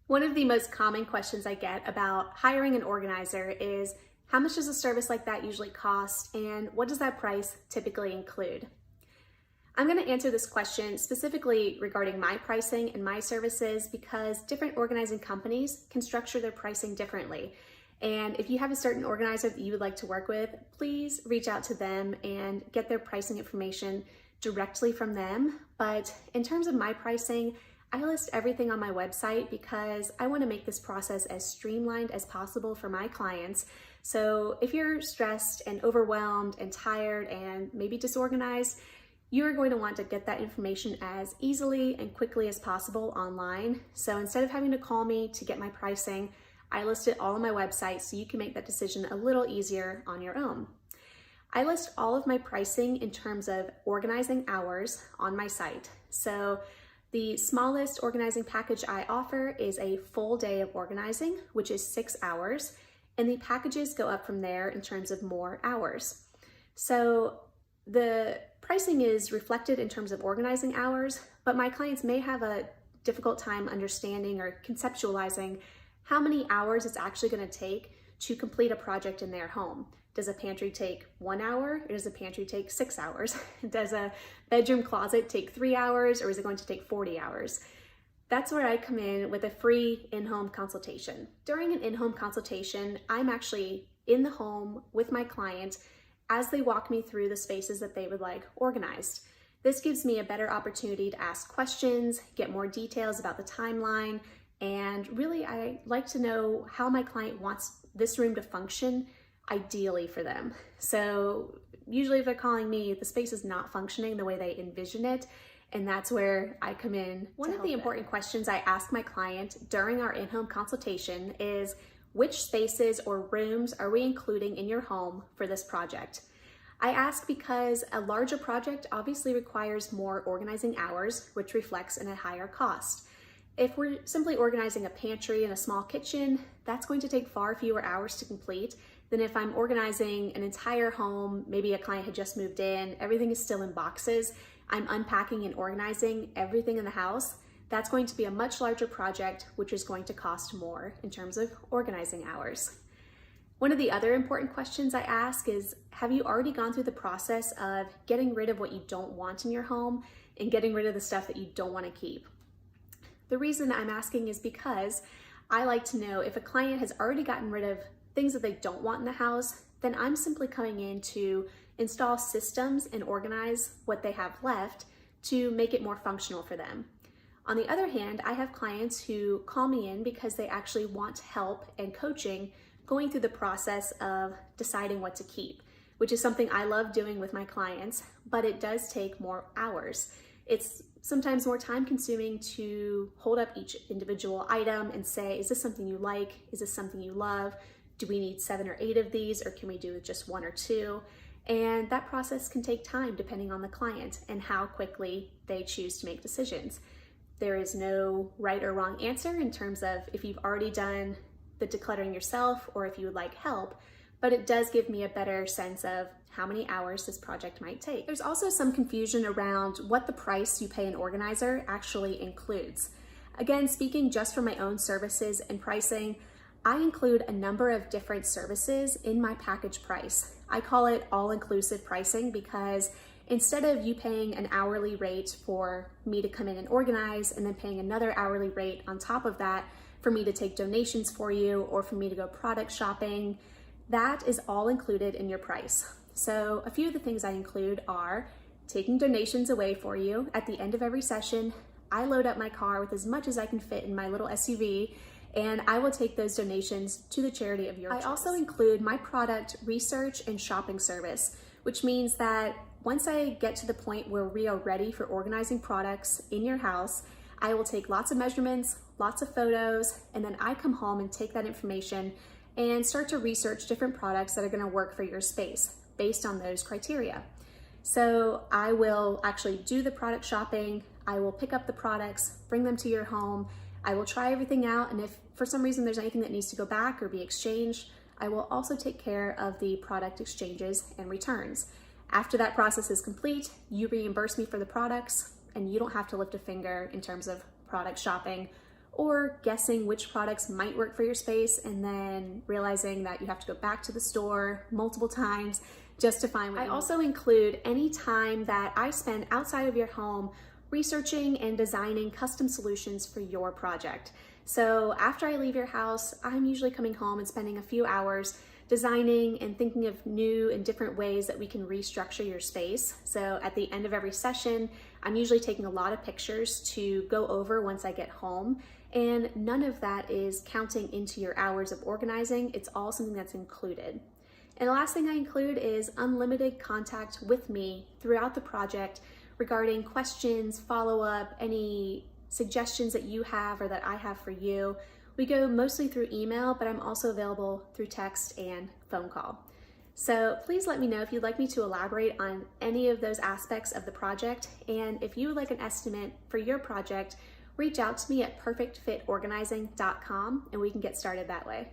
One of the most common questions I get about hiring an organizer is how much does a service like that usually cost and what does that price typically include? I'm going to answer this question specifically regarding my pricing and my services because different organizing companies can structure their pricing differently. And if you have a certain organizer that you would like to work with, please reach out to them and get their pricing information directly from them. But in terms of my pricing, I list everything on my website because I want to make this process as streamlined as possible for my clients. So if you're stressed and overwhelmed and tired and maybe disorganized, you're going to want to get that information as easily and quickly as possible online. So instead of having to call me to get my pricing, I list it all on my website so you can make that decision a little easier on your own. I list all of my pricing in terms of organizing hours on my site. So the smallest organizing package I offer is a full day of organizing, which is 6 hours, and the packages go up from there in terms of more hours. So the pricing is reflected in terms of organizing hours, but my clients may have a difficult time understanding or conceptualizing how many hours it's actually going to take to complete a project in their home. Does a pantry take 1 hour or does a pantry take 6 hours? Does a bedroom closet take 3 hours or is it going to take 40 hours? That's where I come in with a free in-home consultation. During an in-home consultation, I'm actually in the home with my client as they walk me through the spaces that they would like organized. This gives me a better opportunity to ask questions, get more details about the timeline, and really I like to know how my client wants this room to function ideally for them. So usually if they're calling me, the space is not functioning the way they envision it, and that's where I come in. One of the important questions I ask my client during our in-home consultation is, which spaces or rooms are we including in your home for this project? I ask because a larger project obviously requires more organizing hours, which reflects in a higher cost. If we're simply organizing a pantry and a small kitchen, that's going to take far fewer hours to complete than if I'm organizing an entire home. Maybe a client had just moved in, everything is still in boxes, I'm unpacking and organizing everything in the house. That's going to be a much larger project, which is going to cost more in terms of organizing hours. One of the other important questions I ask is, have you already gone through the process of getting rid of what you don't want in your home and getting rid of the stuff that you don't want to keep? The reason I'm asking is because I like to know if a client has already gotten rid of things that they don't want in the house, then I'm simply coming in to install systems and organize what they have left to make it more functional for them. On the other hand, I have clients who call me in because they actually want help and coaching going through the process of deciding what to keep, which is something I love doing with my clients, but it does take more hours. It's sometimes more time consuming to hold up each individual item and say, is this something you like? Is this something you love? Do we need 7 or 8 of these, or can we do just 1 or 2? And that process can take time depending on the client and how quickly they choose to make decisions. There is no right or wrong answer in terms of if you've already done the decluttering yourself or if you would like help, but it does give me a better sense of how many hours this project might take. There's also some confusion around what the price you pay an organizer actually includes. Again, speaking just for my own services and pricing, I include a number of different services in my package price. I call it all-inclusive pricing because instead of you paying an hourly rate for me to come in and organize and then paying another hourly rate on top of that for me to take donations for you or for me to go product shopping, that is all included in your price. So a few of the things I include are taking donations away for you. At the end of every session, I load up my car with as much as I can fit in my little SUV, and I will take those donations to the charity of your choice. I also include my product research and shopping service, which means that once I get to the point where we are ready for organizing products in your house, I will take lots of measurements, lots of photos, and then I come home and take that information and start to research different products that are gonna work for your space based on those criteria. So I will actually do the product shopping, I will pick up the products, bring them to your home, I will try everything out, and if for some reason there's anything that needs to go back or be exchanged, I will also take care of the product exchanges and returns. After that process is complete, you reimburse me for the products, and you don't have to lift a finger in terms of product shopping or guessing which products might work for your space and then realizing that you have to go back to the store multiple times just to find what you need. I also include any time that I spend outside of your home researching and designing custom solutions for your project. So after I leave your house, I'm usually coming home and spending a few hours designing and thinking of new and different ways that we can restructure your space. So at the end of every session, I'm usually taking a lot of pictures to go over once I get home, and none of that is counting into your hours of organizing. It's all something that's included. And the last thing I include is unlimited contact with me throughout the project regarding questions, follow-up, any suggestions that you have or that I have for you. We go mostly through email, but I'm also available through text and phone call. So please let me know if you'd like me to elaborate on any of those aspects of the project. And if you would like an estimate for your project, reach out to me at perfectfitorganizing.com and we can get started that way.